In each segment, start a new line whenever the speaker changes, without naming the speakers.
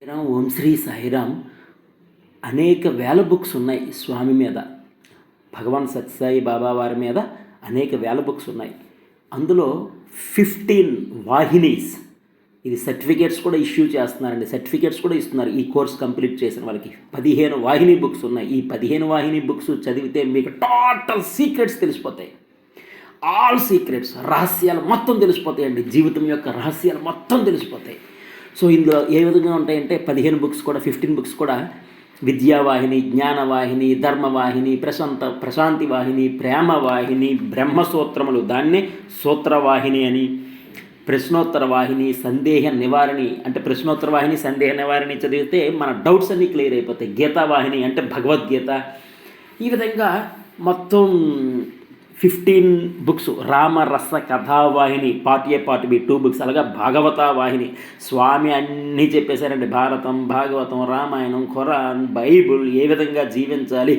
సాయిరాం, ఓం శ్రీ సాయిరాం. అనేక వేల బుక్స్ ఉన్నాయి స్వామి మీద, భగవాన్ సత్యసాయి బాబా వారి మీద అనేక వేల బుక్స్ ఉన్నాయి. అందులో 15 వాహినీస్, ఇది సర్టిఫికేట్స్ కూడా ఇష్యూ చేస్తున్నారండి, సర్టిఫికేట్స్ కూడా ఇస్తున్నారు ఈ కోర్స్ కంప్లీట్ చేసిన వాళ్ళకి. 15 వాహిని బుక్స్ ఉన్నాయి. ఈ 15 వాహిని బుక్స్ చదివితే మీకు టోటల్ సీక్రెట్స్ తెలిసిపోతాయి. ఆల్ సీక్రెట్స్, రహస్యాలు మొత్తం తెలిసిపోతాయండి. జీవితం యొక్క రహస్యాలు మొత్తం తెలిసిపోతాయి. సో ఇందులో ఏ విధంగా ఉంటాయంటే 15 బుక్స్ కూడా, 15 బుక్స్ కూడా విద్యావాహిని, జ్ఞానవాహిని, ధర్మవాహిని, ప్రశాంతి వాహిని, ప్రేమవాహిని, బ్రహ్మసూత్రములు, దాన్నే సూత్రవాహిని అని, ప్రశ్నోత్తర వాహిని, సందేహ నివారణి అంటే ప్రశ్నోత్తర వాహిని, సందేహ నివారణి చదివితే మన డౌట్స్ అన్నీ క్లియర్ అయిపోతాయి. గీతావాహిని అంటే భగవద్గీత. ఈ విధంగా మొత్తం 15 books. Ramarasa Kathavahini part A part B 2 books. అలాగా భాగవత వాహిని, స్వామి అన్నీ చెప్పేశారండి. భారతం, భాగవతం, రామాయణం, ఖురాన్, బైబుల్, ఏ విధంగా జీవించాలి,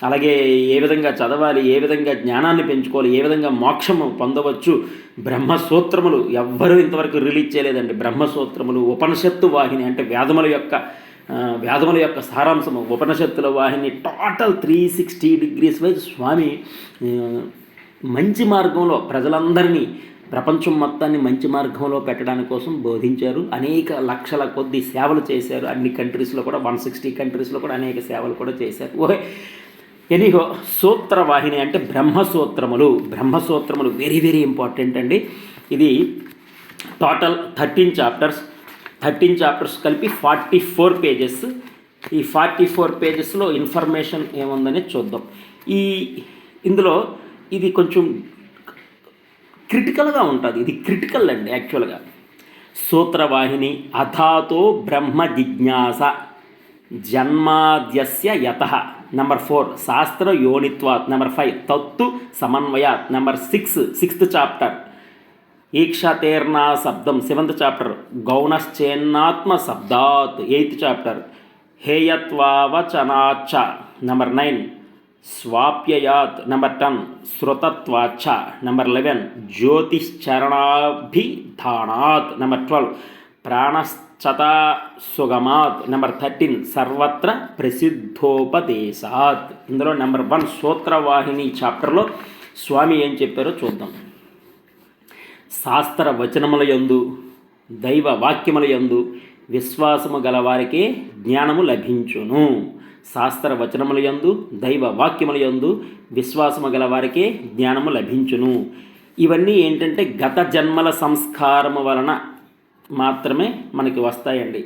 అలాగే ఏ విధంగా చదవాలి, ఏ విధంగా జ్ఞానాన్ని పెంచుకోవాలి, ఏ విధంగా మోక్షము పొందవచ్చు. బ్రహ్మసూత్రములు ఎవ్వరూ ఇంతవరకు రిలీజ్ చేయలేదండి. బ్రహ్మసూత్రములు. ఉపనిషత్తు వాహిని అంటే వేదముల యొక్క సారాంశము, ఉపనిషత్తుల వాహిని. టోటల్ 360 డిగ్రీస్ వైజ్ స్వామి మంచి మార్గంలో ప్రజలందరినీ, ప్రపంచం మొత్తాన్ని మంచి మార్గంలో పెట్టడానికి కోసం బోధించారు. అనేక లక్షల కొద్ది సేవలు చేశారు. అన్ని కంట్రీస్లో కూడా, 160 కంట్రీస్లో కూడా అనేక సేవలు కూడా చేశారు. ఎనీహో, సూత్రవాహిని అంటే బ్రహ్మసూత్రములు. బ్రహ్మసూత్రములు వెరీ వెరీ ఇంపార్టెంట్ అండి. ఇది టోటల్ 13 చాప్టర్స్ కలిపి 44 పేజెస్. ఈ 44 పేజెస్లో ఇన్ఫర్మేషన్ ఏముందని చూద్దాం. ఇందులో ఇది కొంచెం క్రిటికల్గా ఉంటుంది. ఇది క్రిటికల్ అండి యాక్చువల్గా. సూత్రవాహిని. అథాతో బ్రహ్మ జిజ్ఞాస జన్మాద్యస్య యతః. నెంబర్ 4 శాస్త్ర యోనిత్వాత్. నెంబర్ 5 తత్తు సమన్వయాత్. నెంబర్ 6th చాప్టర్ ఈక్షతేర్నా శబ్దం. 7th చాప్టర్ గౌణశ్చేన్నాత్మ శబ్దాత్. 8th చాప్టర్ హేయత్వావచనాచ్చ. నెంబర్ 9 స్వాప్యయాత్. నెంబర్ 10 శృతత్వాచ్చ. నెంబర్ 11 జ్యోతిశ్చరణాభిధానాత్. నెంబర్ 12 ప్రాణశ్చతా సుగమాత్. నెంబర్ 13 సర్వత్ర ప్రసిద్ధోపదేశాత్. ఇందులో నెంబర్ 1 సూత్రవాహిని చాప్టర్లో స్వామి ఏం చెప్పారో చూద్దాం. శాస్త్ర వచనముల యందు, దైవ వాక్యముల యందు విశ్వాసము గలవారికే జ్ఞానము లభించును. శాస్త్ర వచనముల యందు, దైవ వాక్యముల యందు విశ్వాసము గలవారికే జ్ఞానము లభించును. ఇవన్నీ ఏంటంటే గత జన్మల సంస్కారము వలన మాత్రమే మనకి వస్తాయండి.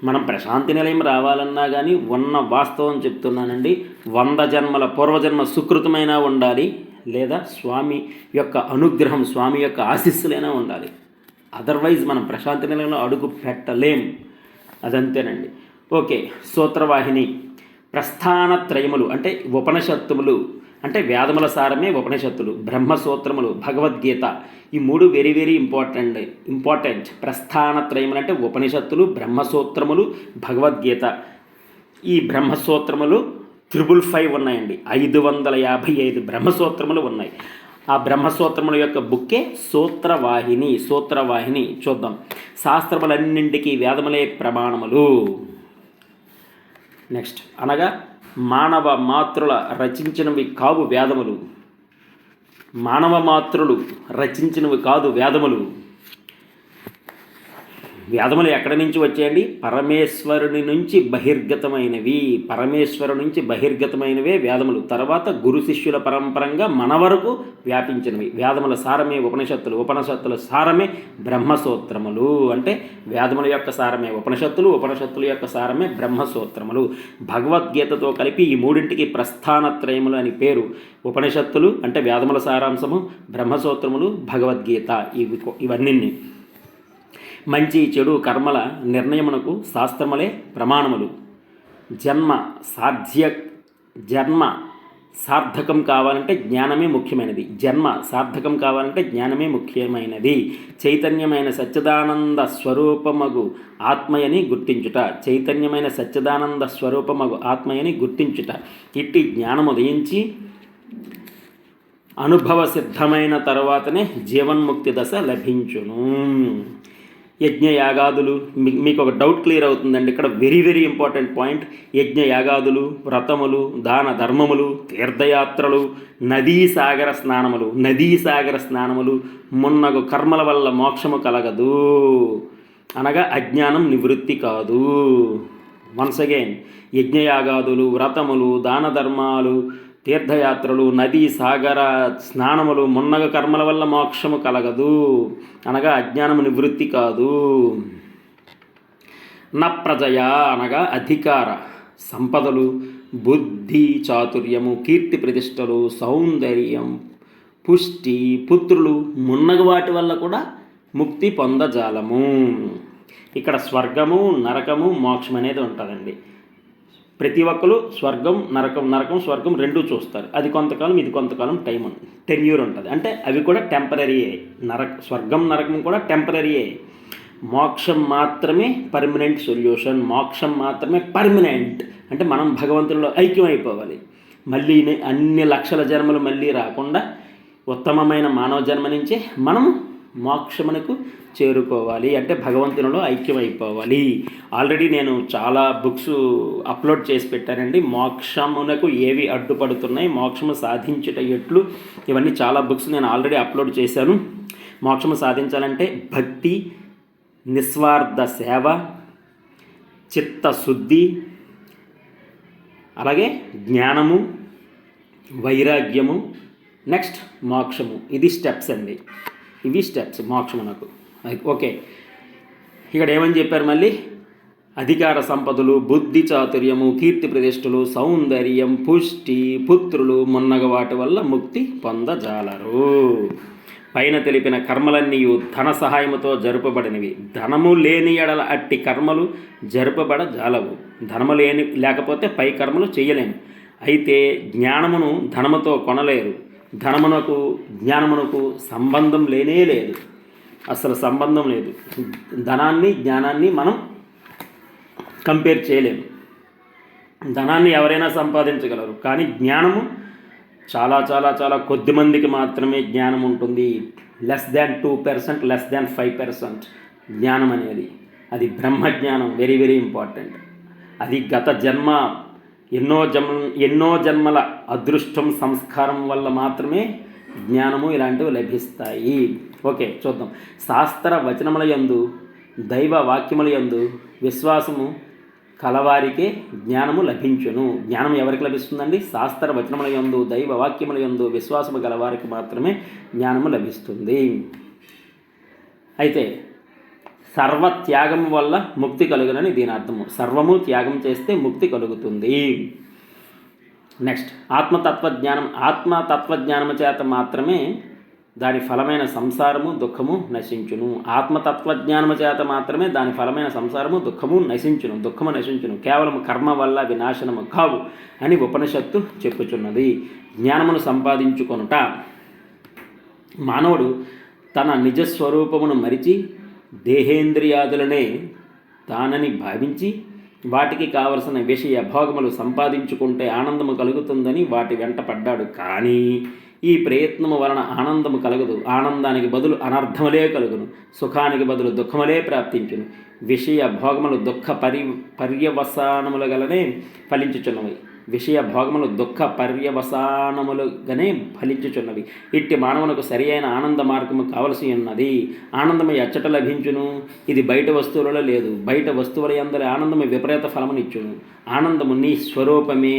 మనం ప్రశాంతి నిలయం రావాలన్నా కానీ ఉన్న వాస్తవం చెప్తున్నానండి, 100 జన్మల పూర్వజన్మ సుకృతమైనా ఉండాలి, లేదా స్వామి యొక్క అనుగ్రహం, స్వామి యొక్క ఆశీస్సులైనా ఉండాలి. అదర్వైజ్ మనం ప్రశాంతి నిలయంలో అడుగు పెట్టలేం. అదంతేనండి. ఓకే. సూత్రవాహిని. ప్రస్థానత్రయములు అంటే ఉపనిషత్తుములు అంటే వేదముల సారమే ఉపనిషత్తులు. బ్రహ్మసూత్రములు, భగవద్గీత, ఈ 3 వెరీ వెరీ ఇంపార్టెంట్. ప్రస్థానత్రయములు అంటే ఉపనిషత్తులు, బ్రహ్మసూత్రములు, భగవద్గీత. ఈ బ్రహ్మసూత్రములు 555 ఉన్నాయండి. 555 బ్రహ్మసూత్రములు ఉన్నాయి. ఆ బ్రహ్మసూత్రముల యొక్క బుక్కే సూత్రవాహిని. చూద్దాం. శాస్త్రములన్నింటికీ వేదములే ప్రమాణములు. నెక్స్ట్ అనగా మానవ మాతృల రచించినవి కావు వేదములు. మానవ మాతృలు రచించినవి కాదు వేదములు. వేదములు ఎక్కడి నుంచి వచ్చాయండి? పరమేశ్వరుని నుంచి బహిర్గతమైనవే వేదములు. తర్వాత గురు శిష్యుల పరంపరంగా మన వరకు వ్యాపించినవి. వేదముల సారమే ఉపనిషత్తులు, ఉపనిషత్తుల సారమే బ్రహ్మసూత్రములు. అంటే వేదముల యొక్క సారమే ఉపనిషత్తులు, ఉపనిషత్తుల యొక్క సారమే బ్రహ్మసూత్రములు. భగవద్గీతతో కలిపి ఈ 3ంటికి ప్రస్థానత్రయములు అని పేరు. ఉపనిషత్తులు అంటే వేదముల సారాంశము, బ్రహ్మసూత్రములు, భగవద్గీత. ఇవన్నీ మంచి చెడు కర్మల నిర్ణయమునకు శాస్త్రములే ప్రమాణములు. జన్మ సార్థకం కావాలంటే జ్ఞానమే ముఖ్యమైనది. చైతన్యమైన సచ్చిదానంద స్వరూపమగు ఆత్మయని గుర్తించుట. ఇట్టి జ్ఞానము ఉదయించి అనుభవ సిద్ధమైన తరువాతనే జీవన్ముక్తి దశ లభించును. యజ్ఞయాగాదులు, మీకు ఒక డౌట్ క్లియర్ అవుతుందండి ఇక్కడ, వెరీ వెరీ ఇంపార్టెంట్ పాయింట్. యజ్ఞయాగాదులు, వ్రతములు, దాన ధర్మములు, తీర్థయాత్రలు, నదీ సాగర స్నానములు మున్నగు కర్మల వల్ల మోక్షము కలగదు, అనగా అజ్ఞానం నివృత్తి కాదు. వన్స్ అగైన్, యజ్ఞయాగాదులు, వ్రతములు, దాన ధర్మాలు, తీర్థయాత్రలు, నదీ సాగర స్నానములు మున్నగ కర్మల వల్ల మోక్షము కలగదు, అనగా అజ్ఞానము నివృత్తి కాదు. న ప్రజయ అనగా అధికార సంపదలు, బుద్ధి చాతుర్యము, కీర్తి ప్రతిష్టలు, సౌందర్యం, పుష్టి, పుత్రులు మున్నగ వాటి వల్ల కూడా ముక్తి పొందజాలము. ఇక్కడ స్వర్గము, నరకము, మోక్షం అనేది ఉంటుందండి. ప్రతి ఒక్కరు స్వర్గం నరకం స్వర్గం రెండూ చూస్తారు. అది కొంతకాలం, ఇది కొంతకాలం టెన్యూర్ ఉంటుంది. అంటే అవి కూడా టెంపరీయే. స్వర్గం నరకం కూడా టెంపరీయే. మోక్షం మాత్రమే పర్మనెంట్ సొల్యూషన్. మోక్షం మాత్రమే పర్మనెంట్. అంటే మనం భగవంతుల్లో ఐక్యం అయిపోవాలి. మళ్ళీ అన్ని లక్షల జన్మలు మళ్ళీ రాకుండా ఉత్తమమైన మానవ జన్మ నుంచే మనం మోక్షమునకు చేరుకోవాలి. అంటే భగవంతునిలో ఐక్యమైపోవాలి. ఆల్రెడీ నేను చాలా బుక్స్ అప్లోడ్ చేసి పెట్టానండి. మోక్షమునకు ఏవి అడ్డుపడుతున్నాయి, మోక్షము సాధించుట ఎట్లు, ఇవన్నీ చాలా బుక్స్ నేను ఆల్రెడీ అప్లోడ్ చేశాను. మోక్షము సాధించాలంటే భక్తి, నిస్వార్థ సేవ, చిత్తశుద్ధి, అలాగే జ్ఞానము, వైరాగ్యము, నెక్స్ట్ మోక్షము. ఇది స్టెప్స్ అండి. ఇవి స్టెప్స్ మోక్షమునకు. ఓకే, ఇక్కడ ఏమని చెప్పారు మళ్ళీ? అధికార సంపదలు, బుద్ధి చాతుర్యము, కీర్తి ప్రతిష్టలు, సౌందర్యం, పుష్టి, పుత్రులు మున్నగ వాటి వల్ల ముక్తి పొందజాలరు. పైన తెలిపిన కర్మలన్నీ ధన సహాయముతో జరుపబడినవి. ధనము లేని ఎడల అట్టి కర్మలు జరుపబడజాలవు. ధనము లేకపోతే పై కర్మలు చేయలేము. అయితే జ్ఞానమును ధనముతో కొనలేరు. జ్ఞానమునకు సంబంధం లేదు. అసలు సంబంధం లేదు. ధనాన్ని జ్ఞానాన్ని మనం కంపేర్ చేయలేము. ధనాన్ని ఎవరైనా సంపాదించగలరు, కానీ జ్ఞానము చాలా చాలా చాలా కొద్ది మందికి మాత్రమే జ్ఞానం ఉంటుంది. లెస్ దాన్ 2%, లెస్ దాన్ 5% జ్ఞానం అనేది. అది బ్రహ్మజ్ఞానం. Very very important. అది గత జన్మ ఎన్నో జన్మల అదృష్టం, సంస్కారం వల్ల మాత్రమే జ్ఞానము ఇలాంటివి లభిస్తాయి. ఓకే, చూద్దాం. శాస్త్ర వచనముల యందు, దైవ వాక్యముల యందు విశ్వాసము కలవారికే జ్ఞానము లభించును. జ్ఞానం ఎవరికి లభిస్తుందండి? శాస్త్ర వచనముల యందు, దైవ వాక్యముల యందు విశ్వాసము గలవారికి మాత్రమే జ్ఞానము లభిస్తుంది. అయితే సర్వత్యాగం వల్ల ముక్తి కలుగునని దీని అర్థము. సర్వము త్యాగం చేస్తే ముక్తి కలుగుతుంది. నెక్స్ట్, ఆత్మతత్వజ్ఞానము చేత మాత్రమే దాని ఫలమైన సంసారము, దుఃఖము నశించును. ఆత్మతత్వజ్ఞానము చేత మాత్రమే దాని ఫలమైన సంసారము, దుఃఖము నశించును. కేవలం కర్మ వల్ల వినాశనము కావు అని ఉపనిషత్తు చెప్పుచున్నది. జ్ఞానమును సంపాదించుకొనుట, మానవుడు తన నిజస్వరూపమును మరిచి దేహేంద్రియాదులనే తానని భావించి వాటికి కావలసిన విషయ భోగములు సంపాదించుకుంటే ఆనందము కలుగుతుందని వాటి వెంట పడ్డాడు. కానీ ఈ ప్రయత్నము వలన ఆనందము కలగదు. ఆనందానికి బదులు అనర్థములే కలుగును. సుఖానికి బదులు దుఃఖములే ప్రాప్తించును. విషయ భోగములు దుఃఖ పర్యవసానముల గలనే ఫలించుచున్నవి. విషయ భోగములు దుఃఖ పర్యవసానములుగానే ఫలించుచున్నవి. ఇట్టి మానవునకు సరి అయిన ఆనంద మార్గము కావలసి ఉన్నది. ఆనందము ఎచ్చట లభించును? ఇది బయట వస్తువులలో లేదు. బయట వస్తువుల యందలి ఆనందము విపరీత ఫలమునిచ్చును. ఆనందము నీ స్వరూపమే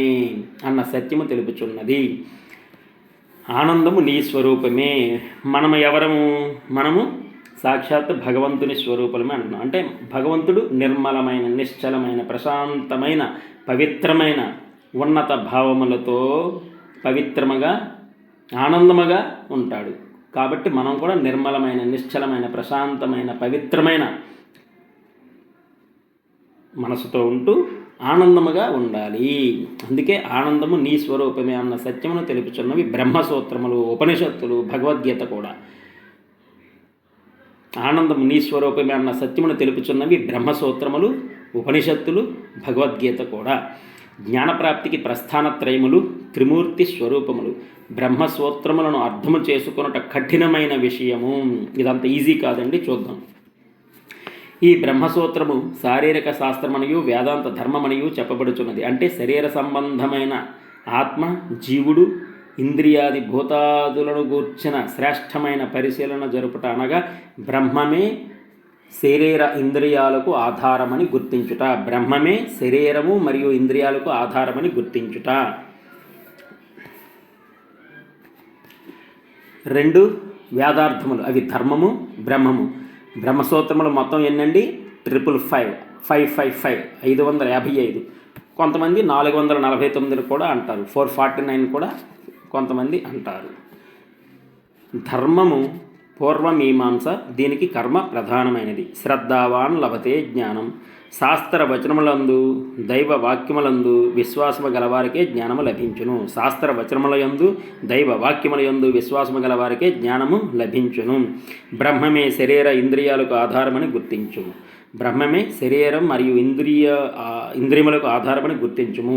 అన్న సత్యము తెలుపుచున్నది. ఆనందము నీ స్వరూపమే. మనము ఎవరము? మనము సాక్షాత్ భగవంతుని స్వరూపమే అంటున్నాం. అంటే భగవంతుడు నిర్మలమైన, నిశ్చలమైన, ప్రశాంతమైన, పవిత్రమైన, ఉన్నత భావములతో పవిత్రముగా, ఆనందముగా ఉంటాడు. కాబట్టి మనం కూడా నిర్మలమైన, నిశ్చలమైన, ప్రశాంతమైన, పవిత్రమైన మనసుతో ఉంటూ ఆనందముగా ఉండాలి. అందుకే ఆనందము నీ స్వరూపమే అన్న సత్యమును తెలుపుచున్నవి బ్రహ్మసూత్రములు, ఉపనిషత్తులు, భగవద్గీత కూడా. ఆనందము నీ స్వరూపమే అన్న సత్యమును తెలుపుచున్నవి బ్రహ్మసూత్రములు, ఉపనిషత్తులు, భగవద్గీత కూడా. జ్ఞానప్రాప్తికి ప్రస్థానత్రయములు, త్రిమూర్తి స్వరూపములు. బ్రహ్మసూత్రములను అర్థము చేసుకొనుట కఠినమైన విషయము. ఇదంత ఈజీ కాదండి. చూద్దాం. ఈ బ్రహ్మసూత్రము శారీరక శాస్త్రమనియు వేదాంత ధర్మమనియు చెప్పబడుచున్నది. అంటే శరీర సంబంధమైన ఆత్మ, జీవుడు, ఇంద్రియాది భూతాదులను గూర్చిన శ్రేష్టమైన పరిశీలన జరుపుట అనగా బ్రహ్మమే శరీర ఇంద్రియాలకు ఆధారమని గుర్తించుట. బ్రహ్మమే శరీరము మరియు ఇంద్రియాలకు ఆధారమని గుర్తించుట. 2 వేదార్థములు, అవి ధర్మము, బ్రహ్మము. బ్రహ్మసూత్రములు మొత్తం ఎన్నండి? 555 555. కొంతమంది 449 కూడా అంటారు, 449 కూడా కొంతమంది అంటారు. ధర్మము పూర్వమీమాంస, దీనికి కర్మ ప్రధానమైనది. శ్రద్ధావాన్ లభతే జ్ఞానం. శాస్త్ర వచనములందు దైవ వాక్యములందు విశ్వాసము గలవారికే జ్ఞానము లభించును. శాస్త్ర వచనములయందు దైవ వాక్యములయందు విశ్వాసము గలవారికే జ్ఞానము లభించును. బ్రహ్మమే శరీర ఇంద్రియాలకు ఆధారమని గుర్తించుము. బ్రహ్మమే శరీరం మరియు ఇంద్రియములకు ఆధారమని గుర్తించుము.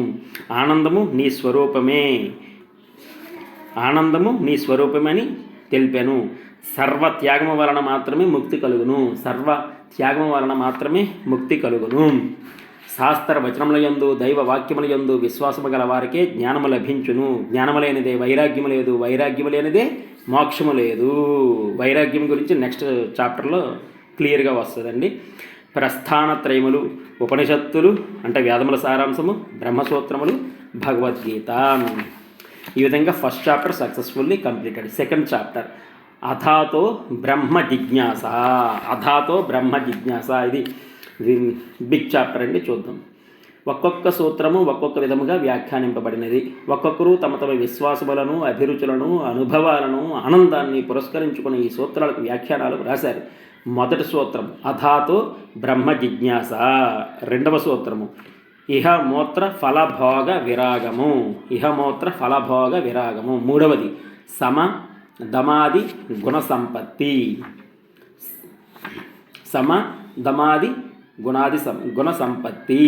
ఆనందము నీ స్వరూపమే, ఆనందము నీ స్వరూపమని తెలిపాను. సర్వత్యాగము వలన మాత్రమే ముక్తి కలుగును. సర్వత్యాగము వలన మాత్రమే ముక్తి కలుగును. శాస్త్ర వచనములయందు దైవ వాక్యములయందు విశ్వాసము గల వారికే జ్ఞానము లభించును. జ్ఞానము లేనిదే వైరాగ్యము లేదు, వైరాగ్యము లేనిదే మోక్షము లేదు. వైరాగ్యం గురించి నెక్స్ట్ చాప్టర్లో క్లియర్గా వస్తుందండి. ప్రస్థానత్రయములు, ఉపనిషత్తులు అంటే వేదముల సారాంశము, బ్రహ్మసూత్రములు, భగవద్గీత. ఈ విధంగా first chapter successfully completed. Second chapter అథాతో బ్రహ్మ జిజ్ఞాస. అథాతో బ్రహ్మ జిజ్ఞాస, ఇది బిగ్ చాప్టర్ అండి. చూద్దాం. ఒక్కొక్క సూత్రము ఒక్కొక్క విధముగా వ్యాఖ్యానింపబడినది. ఒక్కొక్కరు తమ తమ విశ్వాసములను, అభిరుచులను, అనుభవాలను, ఆనందాన్ని పురస్కరించుకుని ఈ సూత్రాలకు వ్యాఖ్యానాలు రాశారు. మొదటి సూత్రం అథాతో బ్రహ్మ జిజ్ఞాస. రెండవ సూత్రము ఇహమూత్ర ఫలభోగ విరాగము. ఇహమూత్ర ఫలభోగ విరాగము. మూడవది సమ దమాది గుణ సంపత్తి. సమ దమాది గుణ సంపత్తి.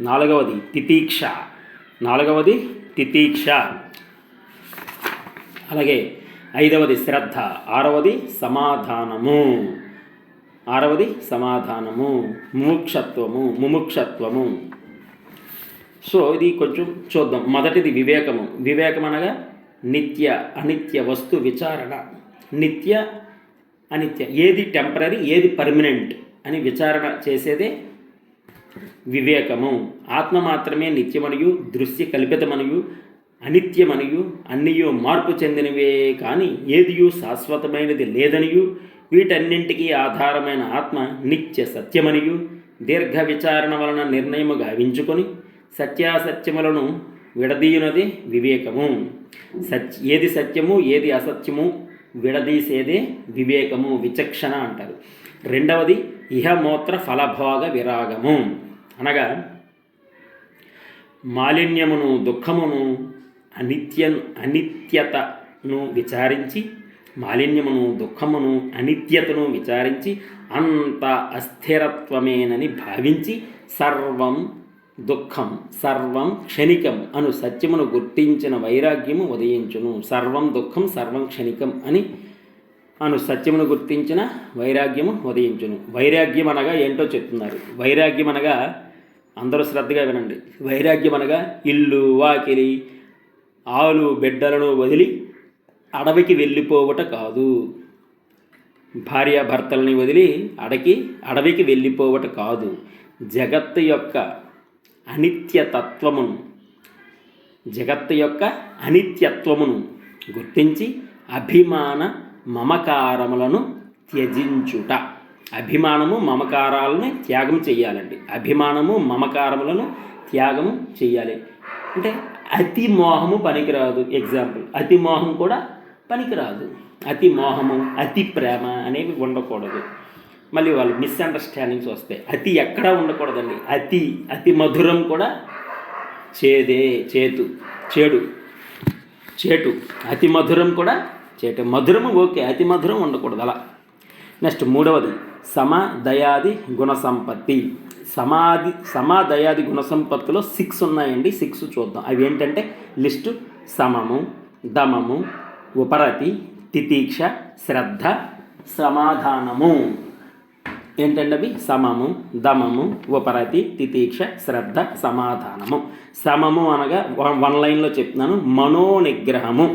నాలుగవది తితీక్ష. అలాగే ఐదవది శ్రద్ధ. ఆరవది సమాధానము. ముముక్షత్వము. సో ఇది కొంచెం చూద్దాం. మొదటిది వివేకము. వివేకం అనగా నిత్య అనిత్య వస్తు విచారణ. నిత్య అనిత్య, ఏది టెంపరీ ఏది పర్మనెంట్ అని విచారణ చేసేదే వివేకము. ఆత్మ మాత్రమే నిత్యమనియు దృశ్య కల్పితమనియు అనిత్యమనియు అన్నియు మార్పు చెందినవే కానీ ఏదియు శాశ్వతమైనది లేదనియు వీటన్నింటికీ ఆధారమైన ఆత్మ నిత్య సత్యమనియు దీర్ఘ విచారణ వలన నిర్ణయము గావించుకొని సత్యాసత్యములను విడదీయునదే వివేకము. ఏది సత్యము ఏది అసత్యము విడదీసేదే వివేకము, విచక్షణ అంటారు. రెండవది ఇహమూత్ర ఫలభోగ విరాగము. అనగా మాలిన్యమును, దుఃఖమును, అనిత్యతను విచారించి, మాలిన్యమును, దుఃఖమును, అనిత్యతను విచారించి అంత అస్థిరత్వమేనని భావించి సర్వం దుఃఖం, సర్వం క్షణికం అను సత్యమును గుర్తించిన వైరాగ్యము ఉదయించును. సర్వం దుఃఖం, సర్వం క్షణికం అని అను సత్యమును గుర్తించిన వైరాగ్యము ఉదయించును. వైరాగ్యం అనగా ఏంటో చెప్తున్నారు. వైరాగ్యం అనగా, అందరూ శ్రద్ధగా వినండి, వైరాగ్యం అనగా ఇల్లు, వాకిలి, ఆలు బిడ్డలను వదిలి అడవికి వెళ్ళిపోవట కాదు. భార్యాభర్తలని వదిలి అడవికి వెళ్ళిపోవట కాదు. జగత్తు యొక్క అనిత్యత్వమును గుర్తించి అభిమాన మమకారములను త్యజించుట. అభిమానము మమకారాలను త్యాగం చేయాలండి. అభిమానము మమకారములను త్యాగము చేయాలి. అంటే అతి మోహము పనికిరాదు. ఎగ్జాంపుల్, అతి మోహం కూడా పనికిరాదు. అతి మోహము, అతి ప్రేమ అనేవి ఉండకూడదు. మళ్ళీ వాళ్ళు మిస్అండర్స్టాండింగ్స్ వస్తాయి. అతి ఎక్కడా ఉండకూడదండి. అతి మధురం కూడా చేటు. అతి మధురం కూడా చేటు. మధురము ఓకే, అతి మధురం ఉండకూడదు అలా. నెక్స్ట్ మూడవది సమదయాది గుణ సంపత్తి. సమదయాది గుణ సంపత్తిలో 6 ఉన్నాయండి. 6 చూద్దాం. అవి ఏంటంటే లిస్టు: సమము, దమము, ఉపరతి, తితీక్ష, శ్రద్ధ, సమాధానము. ఏంటంటే అవి సమము, దమము, ఉపరతి, తితీక్ష, శ్రద్ధ, సమాధానము. సమము అనగా వన్ లైన్లో చెప్తున్నాను, మనోనిగ్రహము.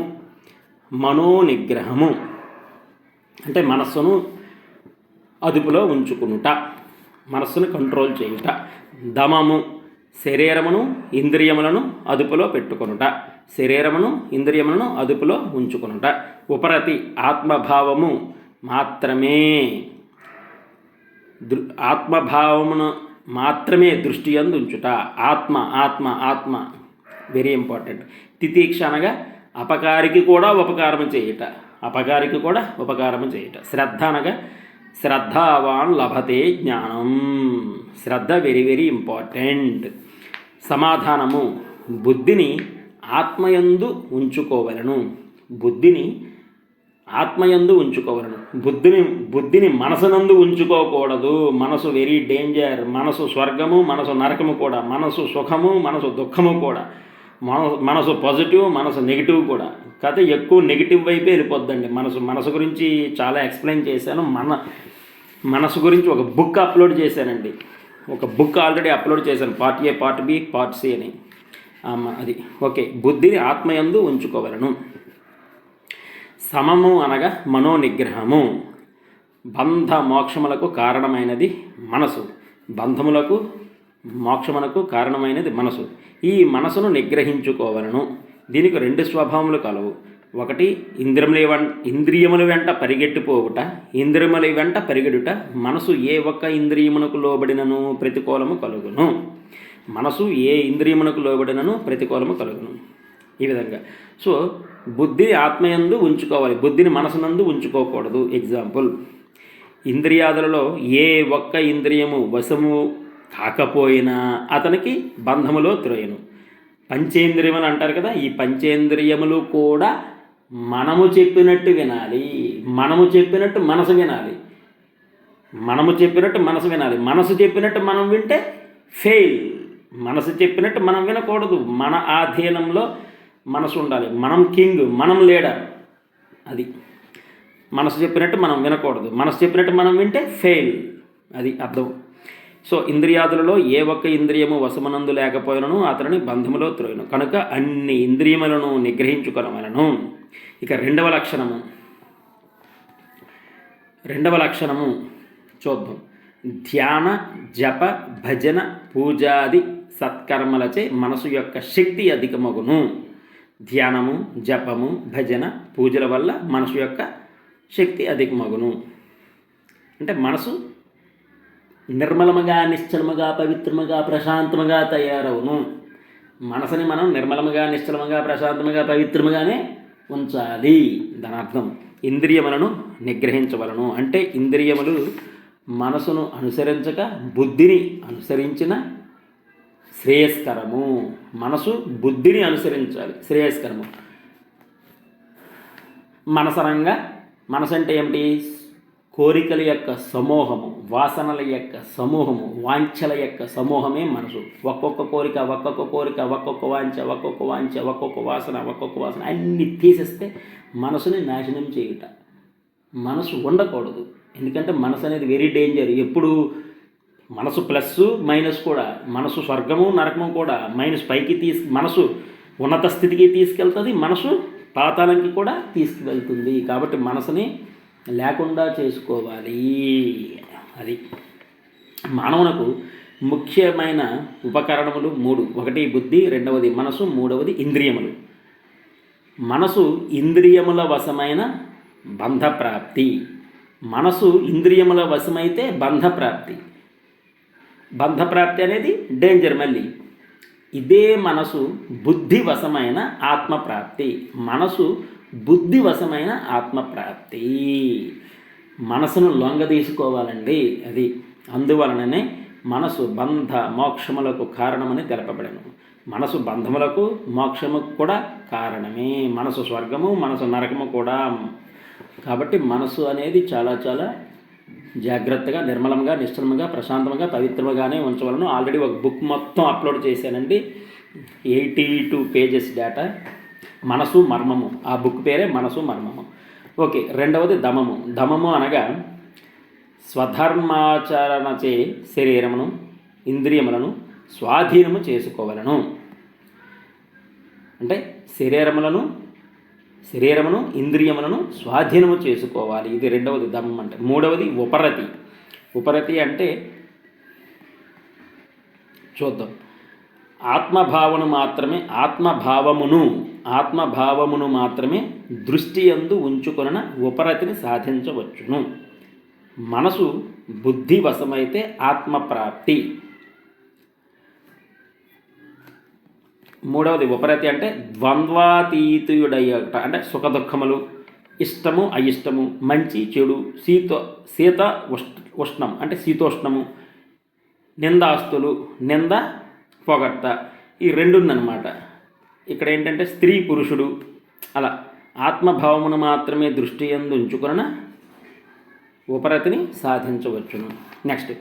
మనోనిగ్రహము అంటే మనస్సును అదుపులో ఉంచుకునుట, మనస్సును కంట్రోల్ చేయుట. దమము శరీరమును ఇంద్రియములను అదుపులో పెట్టుకొనుట, శరీరమును ఇంద్రియములను అదుపులో ఉంచుకొనుట. ఉపరతి ఆత్మభావము మాత్రమే, ఆత్మభావమును మాత్రమే దృష్టి యందు ఉంచుట. ఆత్మ ఆత్మ ఆత్మ వెరీ ఇంపార్టెంట్. తితీక్ష అనగా అపకారికి కూడా ఉపకారము చేయుట, అపకారికి కూడా ఉపకారము చేయుట. శ్రద్ధ అనగా శ్రద్ధావాన్ లభతే జ్ఞానం, శ్రద్ధ వెరీ వెరీ ఇంపార్టెంట్. సమాధానము బుద్ధిని ఆత్మయందు ఉంచుకోవలను, బుద్ధిని ఆత్మయందు ఉంచుకోవలను. బుద్ధిని మనసునందు ఉంచుకోకూడదు. మనసు వెరీ డేంజర్. మనసు స్వర్గము, మనసు నరకము కూడా. మనసు సుఖము, మనసు దుఃఖము కూడా. మనసు పాజిటివ్, మనసు నెగిటివ్ కూడా. కథ ఎక్కువ నెగిటివ్ వైపే వెళ్ళిపోద్దండి. మనసు గురించి చాలా ఎక్స్ప్లెయిన్ చేశాను. మనసు గురించి ఒక బుక్ అప్లోడ్ చేశానండి, ఒక బుక్ ఆల్రెడీ అప్లోడ్ చేశాను, part A, part B, part C అని. అది ఓకే. బుద్ధిని ఆత్మయందు ఉంచుకోవలను. సమము అనగా మనోనిగ్రహము. బంధ మోక్షములకు కారణమైనది మనసు, బంధములకు మోక్షమునకు కారణమైనది మనసు. ఈ మనసును నిగ్రహించుకోవలను. దీనికి రెండు స్వభావములు కలవు. ఒకటి ఇంద్రియముల వెంట పరిగెట్టిపోవుట, ఇంద్రియముల వెంట పరిగెడుట. మనసు ఏ ఒక్క ఇంద్రియమునకు లోబడినను ప్రతికూలము కలుగును. మనసు ఏ ఇంద్రియమునకు లోబడినను ప్రతికూలము కలుగును. ఈ విధంగా సో బుద్ధిని ఆత్మయందు ఉంచుకోవాలి, బుద్ధిని మనసునందు ఉంచుకోకూడదు. ఎగ్జాంపుల్, ఇంద్రియాదులలో ఏ ఒక్క ఇంద్రియము వశము కాకపోయినా అతనికి బంధములో త్రోయను. పంచేంద్రియములు అంటారు కదా, ఈ పంచేంద్రియములు కూడా మనము చెప్పినట్టు వినాలి, మనము చెప్పినట్టు మనసు వినాలి, మనము చెప్పినట్టు మనసు వినాలి. మనసు చెప్పినట్టు మనం వింటే ఫెయిల్, మనసు చెప్పినట్టు మనం వినకూడదు. మన ఆధీనంలో మనసు ఉండాలి. మనం కింగ్, మనం లీడర్. అది మనసు చెప్పినట్టు మనం వినకూడదు, మనసు చెప్పినట్టు మనం వింటే ఫెయిల్, అది అర్థం. సో ఇంద్రియాదులలో ఏ ఒక్క ఇంద్రియము వశమునందు లేకపోయినను అతనిని బంధములో త్రోయను. కనుక అన్ని ఇంద్రియములను నిగ్రహించుకొనవలెను. ఇక రెండవ లక్షణము చూద్దాం. ధ్యాన, జప, భజన, పూజాది సత్కర్మలచే మనసు యొక్క శక్తి అధికమగును. ధ్యానము, జపము, భజన, పూజల వల్ల మనసు యొక్క శక్తి అధికమగును. అంటే మనసు నిర్మలముగా, నిశ్చలముగా, పవిత్రముగా, ప్రశాంతముగా తయారవును. మనసుని మనం నిర్మలముగా, నిశ్చలముగా, ప్రశాంతముగా, పవిత్రముగానే ఉంచాలి. దాని అర్థం ఇంద్రియములను నిగ్రహించవలను. అంటే ఇంద్రియములు మనసును అనుసరించక బుద్ధిని అనుసరించిన శ్రేయస్కరము. మనసు బుద్ధిని అనుసరించాలి, శ్రేయస్కరము. మనసు అంటే ఏమిటి? కోరికల యొక్క సమూహము, వాసనల యొక్క సమూహము, వాంఛల యొక్క సమూహమే మనసు. ఒక్కొక్క కోరిక, ఒక్కొక్క వాంఛ, ఒక్కొక్క వాసన అన్నీ తీసేస్తే మనసుని నాశనం చేయుట. మనసు ఉండకూడదు. ఎందుకంటే మనసు అనేది వెరీ డేంజర్. ఎప్పుడు మనసు ప్లస్ మైనస్ కూడా, మనసు స్వర్గము నరకము కూడా. మైనస్ పైకి మనసు ఉన్నత స్థితికి తీసుకెళ్తుంది, మనసు పాతాళానికి కూడా తీసుకువెళ్తుంది. కాబట్టి మనసుని లేకుండా చేసుకోవాలి. అది మానవునకు ముఖ్యమైన ఉపకరణములు 3. ఒకటి బుద్ధి, రెండవది మనసు, మూడవది ఇంద్రియములు. మనసు ఇంద్రియముల వశమైన బంధప్రాప్తి. మనసు ఇంద్రియముల వశమైతే బంధప్రాప్తి అనేది డేంజర్. మళ్ళీ ఇదే మనసు బుద్ధి వశమైన ఆత్మప్రాప్తి. మనసు బుద్ధి వశమైన ఆత్మప్రాప్తి. మనసును లొంగ తీసుకోవాలండి. అది అందువలననే మనసు బంధ మోక్షములకు కారణమని తెలపబడను. మనసు బంధములకు మోక్షముకు కూడా కారణమే. మనసు స్వర్గము, మనసు నరకము కూడా. కాబట్టి మనసు అనేది చాలా చాలా జాగ్రత్తగా, నిర్మలంగా, నిశ్చలముగా, ప్రశాంతంగా, పవిత్రముగానే ఉంచవలను. ఆల్రెడీ ఒక బుక్ మొత్తం అప్లోడ్ చేశానండి, 82 పేజెస్ డేటా. మనసు మర్మము, ఆ బుక్ పేరే మనసు మర్మము. ఓకే. రెండవది దమము. దమము అనగా స్వధర్మాచరణచే శరీరమును ఇంద్రియములను స్వాధీనము చేసుకోవలను. అంటే శరీరమును ఇంద్రియములను స్వాధీనము చేసుకోవాలి. ఇది రెండవది దమం అంటే. మూడవది ఉపరతి. ఉపరతి అంటే చూద్దాం. ఆత్మభావమును మాత్రమే దృష్టి యందు ఉంచుకొన ఉపరతిని సాధించవచ్చును. మనసు బుద్ధి వశమైతే ఆత్మప్రాప్తి. మూడవది ఉపరతి అంటే ద్వంద్వాతీతుడయ్యట. అంటే సుఖ దుఃఖములు, ఇష్టము అయిష్టము, మంచి చెడు, శీత ఉష్ణం అంటే శీతోష్ణము, నిందాస్తులు, నింద పొగట్ట, ఈ రెండున్నమాట. ఇక్కడ ఏంటంటే స్త్రీ పురుషుడు అలా ఆత్మభావమును మాత్రమే దృష్టి యందు ఉంచుకొన ఉపరతిని సాధించవచ్చును. నెక్స్ట్,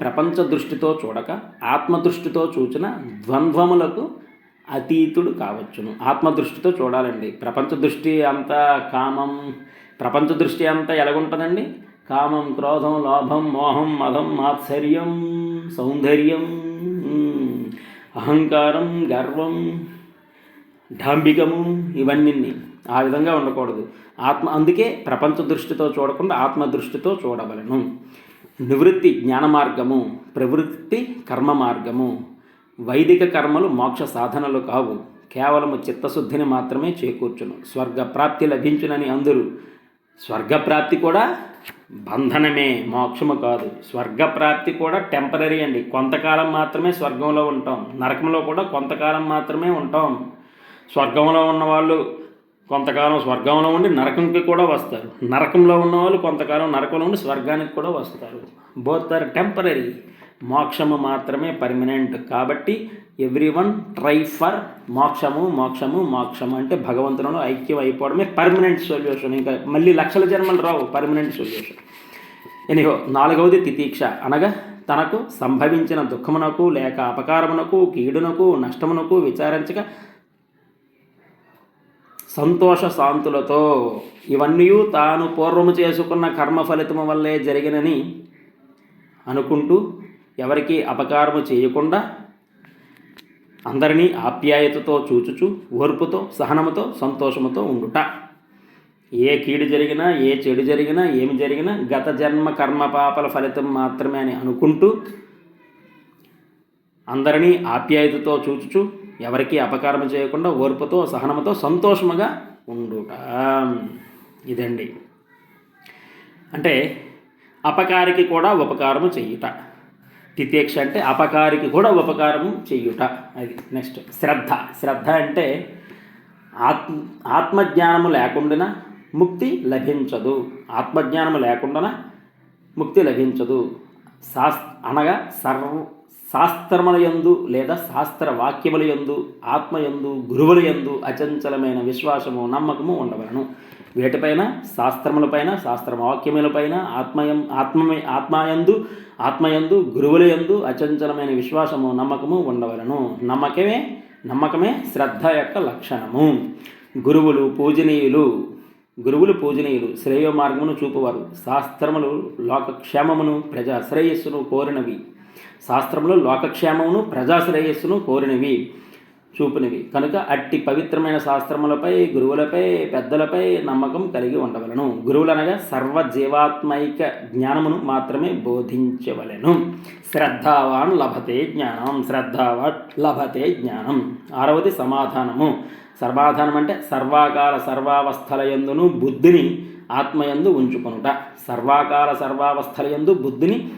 ప్రపంచ దృష్టితో చూడక ఆత్మదృష్టితో చూచిన ద్వంద్వములకు అతీతుడు కావచ్చును. ఆత్మదృష్టితో చూడాలండి. ప్రపంచ దృష్టి అంతా కామం, ప్రపంచ దృష్టి అంతా ఎలాగుంటుందండి? కామం, క్రోధం, లోభం, మోహం, మదం, మాత్సర్యం, సౌందర్యం, అహంకారం, గర్వం, డాంబికము, ఇవన్నీ ఆ విధంగా ఉండకూడదు. అందుకే ప్రపంచ దృష్టితో చూడకుండా ఆత్మదృష్టితో చూడవలను. నివృత్తి జ్ఞాన మార్గము, ప్రవృత్తి కర్మ మార్గము. వైదిక కర్మలు మోక్ష సాధనలు కావు, కేవలము చిత్తశుద్ధిని మాత్రమే చేకూర్చును. స్వర్గప్రాప్తి లభించునని అందరూ. స్వర్గప్రాప్తి కూడా బంధనమే, మోక్షము కాదు. స్వర్గప్రాప్తి కూడా టెంపరీ అండి. కొంతకాలం మాత్రమే స్వర్గంలో ఉంటాం, నరకంలో కూడా కొంతకాలం మాత్రమే ఉంటాం. స్వర్గంలో ఉన్నవాళ్ళు కొంతకాలం స్వర్గంలో ఉండి నరకంకి కూడా వస్తారు. నరకంలో ఉన్నవాళ్ళు కొంతకాలం నరకంలో ఉండి స్వర్గానికి కూడా వస్తారు. Both are temporary. మోక్షము మాత్రమే పర్మనెంట్. కాబట్టి ఎవ్రీవన్ ట్రై ఫర్ మోక్షము. అంటే భగవంతులను ఐక్యం అయిపోవడమే పర్మనెంట్ సొల్యూషన్. ఇంకా మళ్ళీ లక్షల జన్మలు రావు, పర్మనెంట్ సొల్యూషన్. ఎనిహో, నాలుగవది తితీక్ష. అనగా తనకు సంభవించిన దుఃఖమునకు లేక అపకారమునకు, కీడునకు, నష్టమునకు విచారించక సంతోష శాంతులతో ఇవన్నీ తాను పూర్వము చేసుకున్న కర్మ ఫలితము వల్లే జరిగినని అనుకుంటూ ఎవరికి అపకారము చేయకుండా అందరినీ ఆప్యాయతతో చూచుచు ఓర్పుతో సహనముతో సంతోషముతో ఉండుట. ఏ కీడు జరిగినా, ఏ చెడు జరిగినా, ఏమి జరిగినా గత జన్మ కర్మ పాపల ఫలితం మాత్రమే అని అనుకుంటూ అందరినీ ఆప్యాయతతో చూచుచు ఎవరికి అపకారం చేయకుండా ఓర్పుతో సహనముతో సంతోషముగా ఉండుట. ఇదండి. అంటే అపకారికి కూడా ఉపకారము చెయ్యుట. తితీక్ష అంటే అపకారికి కూడా ఉపకారము చెయ్యుట. అది. నెక్స్ట్, శ్రద్ధ అంటే ఆత్మజ్ఞానము లేకుండా ముక్తి లభించదు. ఆత్మజ్ఞానము లేకుండా ముక్తి లభించదు. అనగా శాస్త్రముల యందు లేదా శాస్త్ర వాక్యముల యందు, ఆత్మయందు, గురువుల యందు అచంచలమైన విశ్వాసము, నమ్మకము ఉండవలను. వేటిపైన? శాస్త్రములపైన, శాస్త్ర వాక్యములపైన, ఆత్మయందు, గురువుల యందు అచంచలమైన విశ్వాసము, నమ్మకము ఉండవలను. నమ్మకమే శ్రద్ధ యొక్క లక్షణము. గురువులు పూజనీయులు, శ్రేయో మార్గమును చూపువారు. శాస్త్రములు లోకక్షేమమును ప్రజా శ్రేయస్సును కోరినవి. శాస్త్రములు లోకక్షేమమును ప్రజాశ్రేయస్సును కోరినవి, చూపినవి కనుక అట్టి పవిత్రమైన శాస్త్రములపై, గురువులపై, పెద్దలపై నమ్మకం కలిగి ఉండవలను. గురువులనగా సర్వజీవాత్మైక జ్ఞానమును మాత్రమే బోధించవలెను. శ్రద్ధావాన్ లభతే జ్ఞానం. ఆరవది సమాధానము. అంటే సర్వాకాల సర్వావస్థలయందును బుద్ధిని ఆత్మయందు ఉంచుకొనుట. సర్వాకాల సర్వావస్థలయందు బుద్ధిని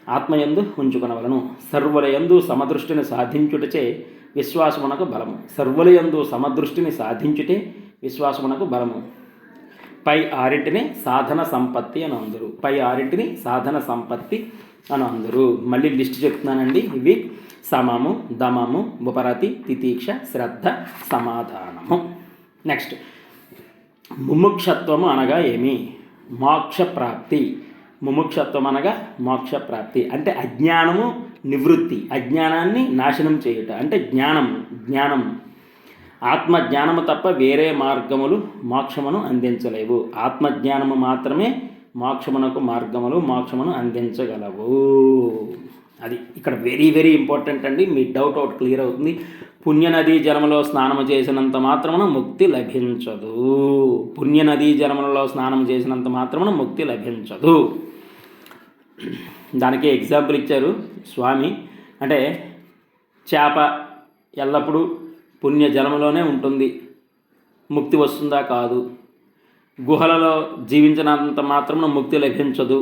ఆత్మయందు ఉంచుకొనవలను. సర్వులయందు సమదృష్టిని సాధించుటచే విశ్వాసమునకు బలము. సర్వులయందు సమదృష్టిని సాధించుటే విశ్వాసమునకు బలము. పై ఆరింటిని సాధన సంపత్తి అని అందరూ. మళ్ళీ లిస్ట్ చెప్తున్నానండి. ఇవి సమము, దమము, ఉపరతి, తితీక్ష, శ్రద్ధ, సమాధానము. నెక్స్ట్, ముముక్షత్వము అనగా ఏమి? మోక్షప్రాప్తి. ముముక్షత్వం అనగా మోక్షప్రాప్తి అంటే అజ్ఞానము నివృత్తి, అజ్ఞానాన్ని నాశనం చేయుట అంటే జ్ఞానం. ఆత్మజ్ఞానము తప్ప వేరే మార్గములు మోక్షమును అందించలేవు. ఆత్మజ్ఞానము మాత్రమే మోక్షమునకు మార్గములు మోక్షమును అందించగలవు. అది ఇక్కడ వెరీ వెరీ ఇంపార్టెంట్ అండి. మీ డౌట్ అవుట్ క్లియర్ అవుతుంది. పుణ్యనదీ జలములో స్నానము చేసినంత మాత్రమున ముక్తి లభించదు. పుణ్యనదీ జలములలో స్నానం చేసినంత మాత్రమున ముక్తి లభించదు. దానికి ఎగ్జాంపుల్ ఇచ్చారు స్వామి. అంటే చేప ఎల్లప్పుడూ పుణ్య జలములోనే ఉంటుంది, ముక్తి వస్తుందా? కాదు. గుహలలో జీవించినంత మాత్రమున ముక్తి లభించదు.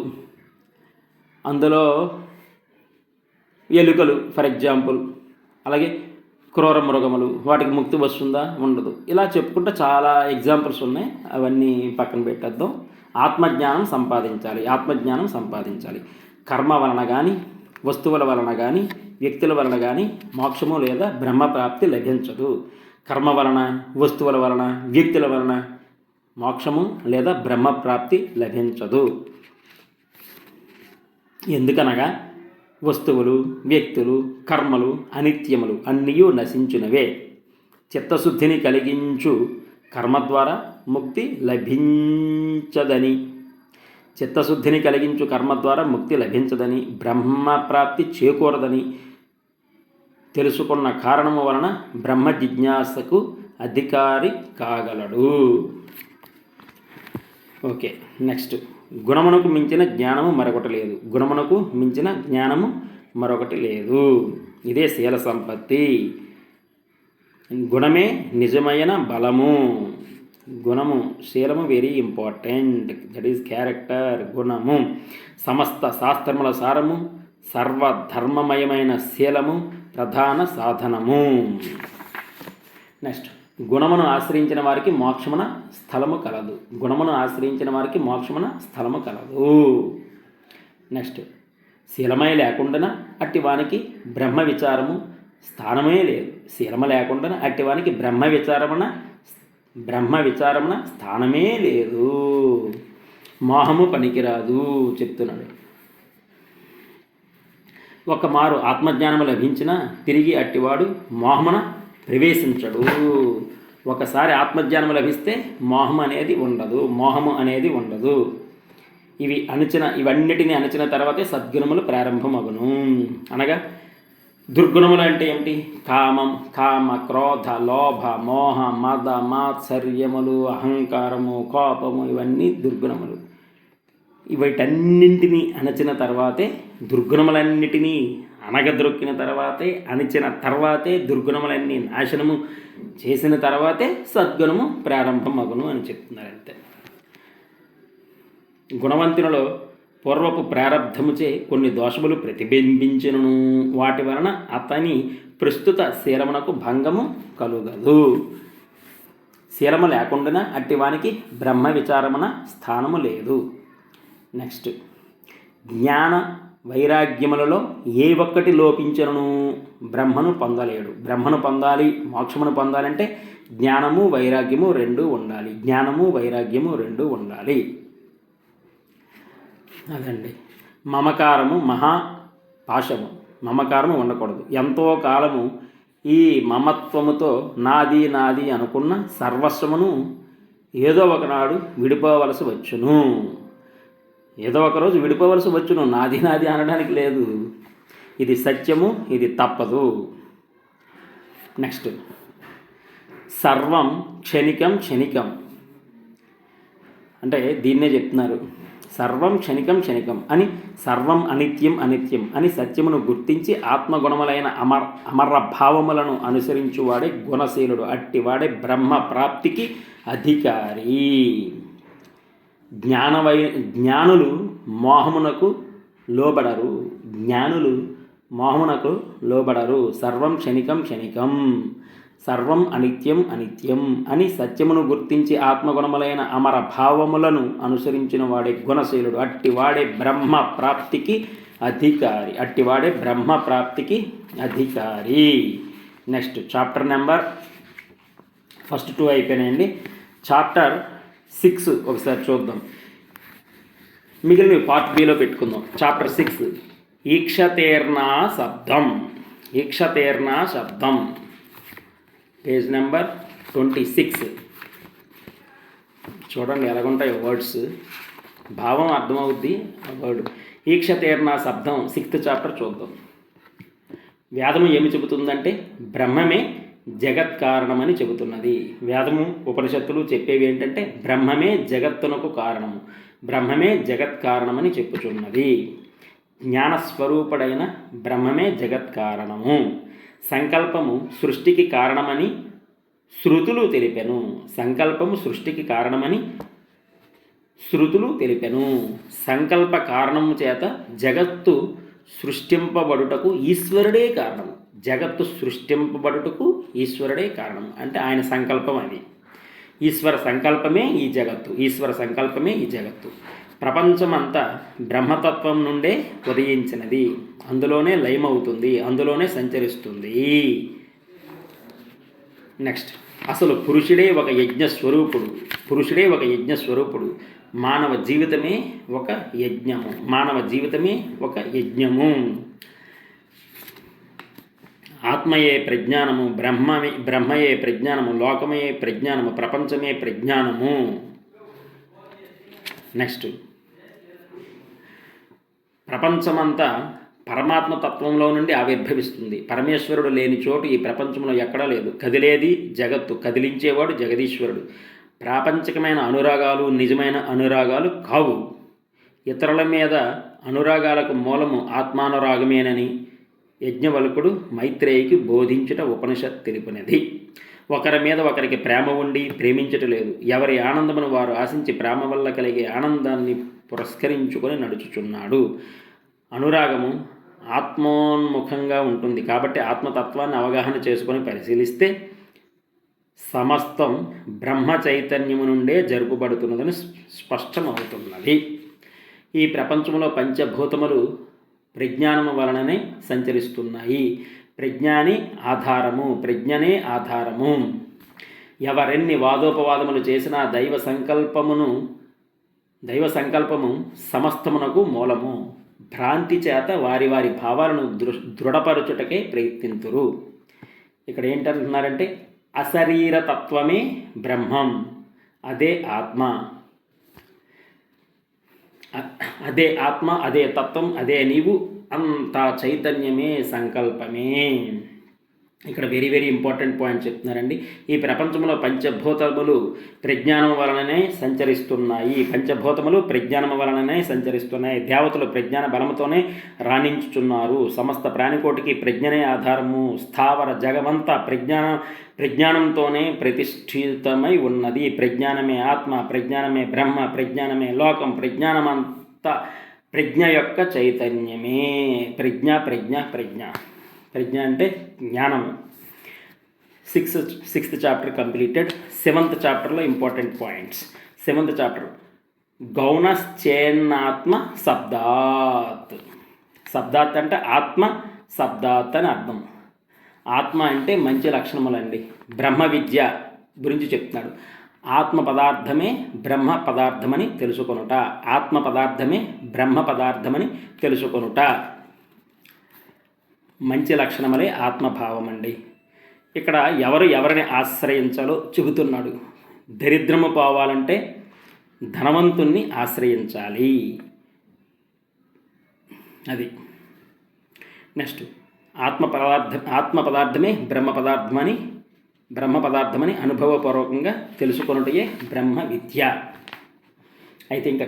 అందులో ఎలుకలు ఫర్ ఎగ్జాంపుల్, అలాగే క్రూర మృగములు, వాటికి ముక్తి వస్తుందా? ఉండదు. ఇలా చెప్పుకుంటే చాలా ఎగ్జాంపుల్స్ ఉన్నాయి. అవన్నీ పక్కన పెట్టేద్దాం. ఆత్మజ్ఞానం సంపాదించాలి. కర్మ వలన కానీ, వస్తువుల వలన కానీ, వ్యక్తుల వలన కానీ మోక్షము లేదా బ్రహ్మప్రాప్తి లభించదు. కర్మ వలన, వస్తువుల వలన, వ్యక్తుల వలన మోక్షము లేదా బ్రహ్మప్రాప్తి లభించదు. ఎందుకనగా వస్తువులు, వ్యక్తులు, కర్మలు అనిత్యములు, అన్నీ నశించినవే. చిత్తశుద్ధిని కలిగించు కర్మ ద్వారా ముక్తి లభించదని, చిత్తశుద్ధిని కలిగించు కర్మ ద్వారా ముక్తి లభించదని, బ్రహ్మప్రాప్తి చేకూరదని తెలుసుకున్న కారణము వలన బ్రహ్మ జిజ్ఞాసకు అధికారి కాగలడు. Okay, next. గుణమునకు మించిన జ్ఞానము మరొకటి లేదు. ఇదే శీల సంపత్తి. గుణమే నిజమైన బలము. గుణము, శీలము very important. That is character. గుణము సమస్త శాస్త్రముల సారము, సర్వధర్మమయమైన శీలము ప్రధాన సాధనము. నెక్స్ట్. గుణమును ఆశ్రయించిన వారికి మోక్షమున స్థలము కలదు. నెక్స్ట్. శీలమై లేకుండా అట్టివానికి బ్రహ్మ విచారము స్థానమే లేదు. శీలము లేకుండా అట్టివానికి బ్రహ్మ విచారమున స్థానమే లేదు. మోహము పనికిరాదు చెప్తున్నాడు. ఒక మారు ఆత్మజ్ఞానము లభించినా తిరిగి అట్టివాడు మోహమున ప్రవేశించడు. ఒకసారి ఆత్మజ్ఞానం లభిస్తే మోహము అనేది ఉండదు. ఇవన్నిటిని అణచిన తర్వాతే సద్గుణములు ప్రారంభమగును. అనగా దుర్గుణములు అంటే ఏమిటి? కామ, క్రోధ, లోభ, మోహ, మద, మాత్సర్యములు, అహంకారము, కోపము, ఇవన్నీ దుర్గుణములు. వీటన్నింటినీ అణచిన తర్వాతే, దుర్గుణములన్నిటినీ అణగద్రొక్కిన తర్వాతే, అణిచిన తర్వాతే, దుర్గుణములన్నీ నాశనము చేసిన తర్వాతే సద్గుణము ప్రారంభమగును అని చెప్తున్నారు. అంతే. గుణవంతులలో పూర్వపు ప్రారబ్ధముచే కొన్ని దోషములు ప్రతిబింబించును. వాటి వలన అతని ప్రస్తుత శీలమునకు భంగము కలుగదు. శీలము లేకుండా అట్టివానికి బ్రహ్మ విచారమున స్థానము లేదు. నెక్స్ట్. జ్ఞాన వైరాగ్యములలో ఏ ఒక్కటి లోపించను బ్రహ్మను పొందలేడు. బ్రహ్మను పొందాలి, మోక్షమును పొందాలంటే జ్ఞానము వైరాగ్యము రెండూ ఉండాలి. అదండి. మమకారము మహాపాశము. మమకారము ఉండకూడదు. ఎంతో కాలము ఈ మమత్వముతో నాది అనుకున్న సర్వస్వమును ఏదో ఒకనాడు విడిపోవలసి వచ్చును. ఏదో ఒకరోజు విడిపోవలసి వచ్చును. నాది అనడానికి లేదు. ఇది సత్యము, ఇది తప్పదు. నెక్స్ట్. సర్వం క్షణికం అంటే దీన్నే చెప్తున్నారు. సర్వం క్షణికం అని, సర్వం అనిత్యం అని సత్యమును గుర్తించి ఆత్మగుణములైన అమర భావములను అనుసరించువాడే గుణశీలుడు. అట్టివాడే బ్రహ్మ ప్రాప్తికి అధికారి. జ్ఞానులు మోహమునకు లోబడరు. సర్వం క్షణికం, సర్వం అనిత్యం అని సత్యమును గుర్తించి ఆత్మగుణములైన అమర భావములను అనుసరించిన వాడే గుణశీలుడు. అట్టివాడే బ్రహ్మ ప్రాప్తికి అధికారి. నెక్స్ట్. చాప్టర్ నెంబర్ ఫస్ట్ 2 అయిపోయినాయండి. చాప్టర్ 6 ఒకసారి చూద్దాం. మిగిలిన పార్ట్ బిలో పెట్టుకుందాం. చాప్టర్ 6 ఈక్షతేర్నా శబ్దం పేజ్ నెంబర్ 26. చూడండి ఎలాగుంటాయి వర్డ్స్. భావం అర్థమవుద్ది వర్డ్. ఈక్షతీర్ణ శబ్దం 6th చాప్టర్ చూద్దాం. వేదము ఏమి చెబుతుందంటే బ్రహ్మమే జగత్ కారణమని చెబుతున్నది. వేదము ఉపనిషత్తులు చెప్పేవి ఏంటంటే బ్రహ్మమే జగత్తునకు కారణము, బ్రహ్మమే జగత్ కారణమని చెప్పుచున్నది. జ్ఞానస్వరూపుడైన బ్రహ్మమే జగత్ కారణము. సంకల్పము సృష్టికి కారణమని శృతులు తెలిపెను. సంకల్పము సృష్టికి కారణమని శృతులు తెలిపెను. సంకల్ప కారణము చేత జగత్తు సృష్టింపబడుటకు ఈశ్వరుడే కారణము. జగత్తు సృష్టింపబడుటకు ఈశ్వరుడే కారణం అంటే ఆయన సంకల్పం అది. ఈశ్వర సంకల్పమే ఈ జగత్తు, ఈశ్వర సంకల్పమే ఈ జగత్తు. ప్రపంచమంతా బ్రహ్మతత్వం నుండే ఉదయించినది, అందులోనే లయమవుతుంది, అందులోనే సంచరిస్తుంది. నెక్స్ట్, అసలు పురుషుడే ఒక యజ్ఞస్వరూపుడు. పురుషుడే ఒక యజ్ఞస్వరూపుడు. మానవ జీవితమే ఒక యజ్ఞము. మానవ జీవితమే ఒక యజ్ఞము. ఆత్మయే ప్రజ్ఞానము, బ్రహ్మయే ప్రజ్ఞానము, లోకమయే ప్రజ్ఞానము, ప్రపంచమే ప్రజ్ఞానము. నెక్స్ట్, ప్రపంచమంతా పరమాత్మ తత్వంలో నుండి ఆవిర్భవిస్తుంది. పరమేశ్వరుడు లేని చోటు ఈ ప్రపంచంలో ఎక్కడా లేదు. కదిలేది జగత్తు, కదిలించేవాడు జగదీశ్వరుడు. ప్రాపంచికమైన అనురాగాలు నిజమైన అనురాగాలు కావు. ఇతరుల మీద అనురాగాలకు మూలము ఆత్మానురాగమేనని యజ్ఞవల్కుడు మైత్రేయికి బోధించుట ఉపనిషత్ తెలిపినది. ఒకరి మీద ఒకరికి ప్రేమ ఉండి ప్రేమించట లేదు. ఎవరి ఆనందమును వారు ఆశించి ప్రేమ వల్ల కలిగే ఆనందాన్ని పురస్కరించుకొని నడుచుచున్నాడు. అనురాగము ఆత్మోన్ముఖంగా ఉంటుంది కాబట్టి ఆత్మతత్వాన్ని అవగాహన చేసుకొని పరిశీలిస్తే సమస్తం బ్రహ్మ చైతన్యము నుండే జరుపుబడుతున్నదని స్పష్టమవుతున్నది. ఈ ప్రపంచంలో పంచభూతములు ప్రజ్ఞానము వలననే సంచరిస్తున్నాయి. ప్రజ్ఞాని ఆధారము, ప్రజ్ఞనే ఆధారము. ఎవరెన్ని వాదోపవాదములు చేసినా దైవ సంకల్పము సమస్తమునకు మూలము. భ్రాంతి చేత వారి వారి భావాలను దృఢపరచుటకే ప్రయత్నింతురు. ఇక్కడ ఏంటంటున్నారంటే అశరీరతత్వమే బ్రహ్మం, అదే ఆత్మ, అదే ఆత్మ, అదే తత్వం, అదే నీవు, అంతా చైతన్యమే, సంకల్పమే. ఇక్కడ వెరీ వెరీ ఇంపార్టెంట్ పాయింట్ చెప్తున్నారండి. ఈ ప్రపంచంలో పంచభూతములు ప్రజ్ఞానం వలననే సంచరిస్తున్నాయి. పంచభూతములు ప్రజ్ఞానం వలననే సంచరిస్తున్నాయి. దేవతలు ప్రజ్ఞాన బలముతోనే రాణించుచున్నారు. సమస్త ప్రాణికోటికి ప్రజ్ఞనే ఆధారము. స్థావర జగమంతా ప్రజ్ఞానంతోనే ప్రతిష్ఠితమై ఉన్నది. ప్రజ్ఞానమే ఆత్మ, ప్రజ్ఞానమే బ్రహ్మ, ప్రజ్ఞానమే లోకం. ప్రజ్ఞానమంతా ప్రజ్ఞ యొక్క చైతన్యమే. ప్రజ్ఞ ప్రజ్ఞ ప్రజ్ఞ ప్రజ్ఞ అంటే జ్ఞానము. 6th chapter completed. 7th చాప్టర్లో ఇంపార్టెంట్ పాయింట్స్. 7th చాప్టర్ గౌణశ్చేన్నాత్మ శబ్దాత్. శబ్దాత్ అంటే ఆత్మ, శబ్దాత్ అని అర్థం. ఆత్మ అంటే మంచి లక్షణములండి. బ్రహ్మ విద్య గురించి చెప్తున్నాడు. ఆత్మ పదార్థమే బ్రహ్మ పదార్థమని తెలుసుకొనుట. ఆత్మ పదార్థమే బ్రహ్మ పదార్థమని తెలుసుకొనుట. మంచి లక్షణములే ఆత్మభావం అండి. ఇక్కడ ఎవరిని ఆశ్రయించాలో చెబుతున్నాడు. దరిద్రము పోవాలంటే ధనవంతుణ్ణి ఆశ్రయించాలి. అది. నెక్స్ట్, ఆత్మ పదార్థమే బ్రహ్మ పదార్థమని అనుభవపూర్వకంగా తెలుసుకొనుటయే బ్రహ్మ విద్య. అయితే ఇంకా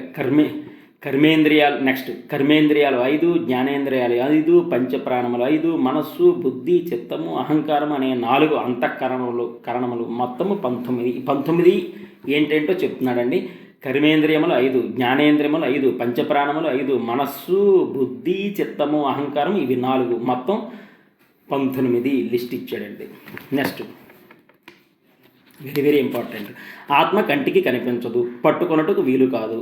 కర్మేంద్రియాలు. నెక్స్ట్, కర్మేంద్రియాలు 5, జ్ఞానేంద్రియాలు 5, పంచప్రాణములు 5, మనస్సు, బుద్ధి, చిత్తము, అహంకారం అనే 4 అంతఃకరణములు మొత్తము 19. 19 ఏంటేంటో చెప్తున్నాడండి. కర్మేంద్రియములు 5, జ్ఞానేంద్రియములు 5, పంచప్రాణములు 5, మనస్సు, బుద్ధి, చిత్తము, అహంకారం ఇవి 4, మొత్తం 19 లిస్ట్ ఇచ్చాడండి. Next, very very important. ఆత్మ కంటికి కనిపించదు, పట్టుకొనుటకు వీలు కాదు.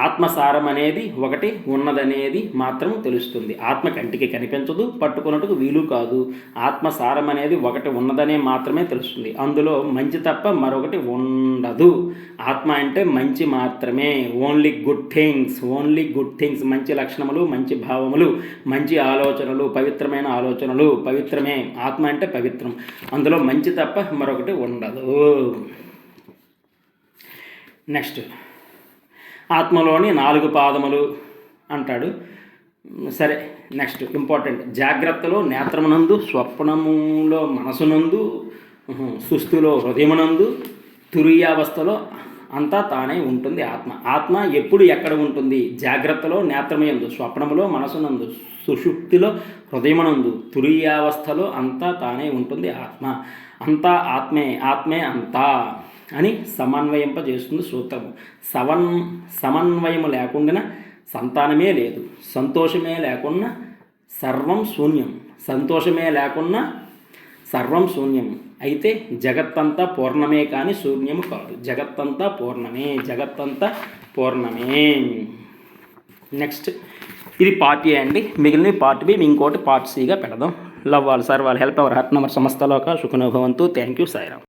ఆత్మసారం అనేది ఒకటి ఉన్నదనేది మాత్రం తెలుస్తుంది. ఆత్మ కంటికి కనిపించదు, పట్టుకొనుటకు వీలు కాదు. ఆత్మసారం అనేది ఒకటి ఉన్నదనే మాత్రమే తెలుస్తుంది. అందులో మంచి తప్ప మరొకటి ఉండదు. ఆత్మ అంటే మంచి మాత్రమే. Only good things. మంచి లక్షణములు, మంచి భావములు, మంచి ఆలోచనలు, పవిత్రమైన ఆలోచనలు. పవిత్రమే. ఆత్మ అంటే పవిత్రం. అందులో మంచి తప్ప మరొకటి ఉండదు. నెక్స్ట్, ఆత్మలోని 4 పాదములు అంటాడు. సరే, నెక్స్ట్ ఇంపార్టెంట్. జాగ్రత్తలో నేత్రమునందు, స్వప్నములో మనసునందు, సుస్థిలో హృదయమునందు, తురీయావస్థలో అంతా తానే ఉంటుంది ఆత్మ. ఆత్మ ఎప్పుడు ఎక్కడ ఉంటుంది? జాగ్రత్తలో నేత్రమయందు, స్వప్నములో మనసునందు, సుషుప్తిలో హృదయమునందు, తురీయావస్థలో అంతా తానే ఉంటుంది ఆత్మ. అంతా ఆత్మే, ఆత్మే అంతా అని సమన్వయింపజేస్తుంది సూత్రము. సమన్వయము లేకుండా సంతానమే లేదు, సంతోషమే లేకున్నా సర్వం శూన్యం, సంతోషమే లేకున్నా సర్వం శూన్యం. అయితే జగత్తంతా పూర్ణమే కానీ శూన్యము కాదు. జగత్తంతా పూర్ణమే, జగత్తంతా పూర్ణమే. నెక్స్ట్ ఇది పార్ట్ ఏ అండి. మిగిలిన పార్ట్ బి ఇంకోటి పార్ట్ సిగా పెడదాం. Love all serve all help ever hurt never సమస్తలోక సుఖనో భవంతు. Thank you Sairam.